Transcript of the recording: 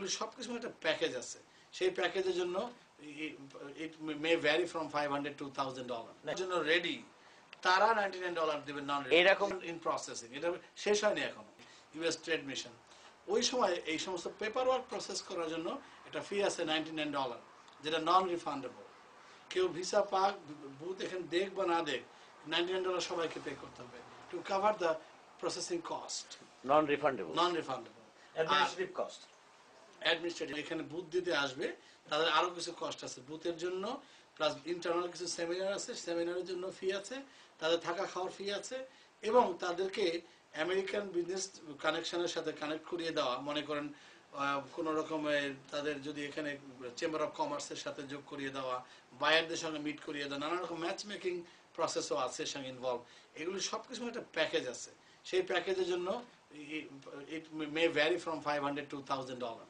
এগুলো সবকিছু একটা প্যাকেজ আছে। সেই প্যাকেজের জন্য it may vary from $500 to $1,000 এর জন্য রেডি। তারা $99 দিবেন নন এরকম ইন প্রসেসিং। এটা শেষ হয়নি এখনো। ইউএস ট্রেড মিশন ওই সময় এই সমস্ত পেপার ওয়ার্ক প্রসেস করার জন্য একটা ফি আছে $99, যেটা নন রিফান্ডেবল। কেউ ভিসা পাক, বুথ এখানে দেখ বা না দেখ, $99 সবাইকে পে করতে হবে to cover the processing cost. Non refundable administrative cost. Administrative এখানে বুথ দিতে আসবে, তাদের আরো কিছু কষ্ট আছে বুথের জন্য, প্লাস ইন্টারনাল কিছু সেমিনার আছে, সেমিনারের জন্য ফি আছে, তাদের থাকা খাওয়ার ফি আছে, এবং তাদেরকে আমেরিকান বিজনেস কানেকশনের সাথে কানেক্ট করিয়ে দেওয়া। মনে করেন কোনো রকমের তাদের যদি এখানে চেম্বার অফ কমার্সের সাথে যোগ করিয়ে দেওয়া, বায়ারদের সঙ্গে মিট করিয়ে দেওয়া, নানা রকম ম্যাচ মেকিং প্রসেসও আছে এর সঙ্গে ইনভলভ। এগুলি সবকিছু একটা প্যাকেজ আছে। সেই প্যাকেজের জন্য it may vary from $500 to $1,000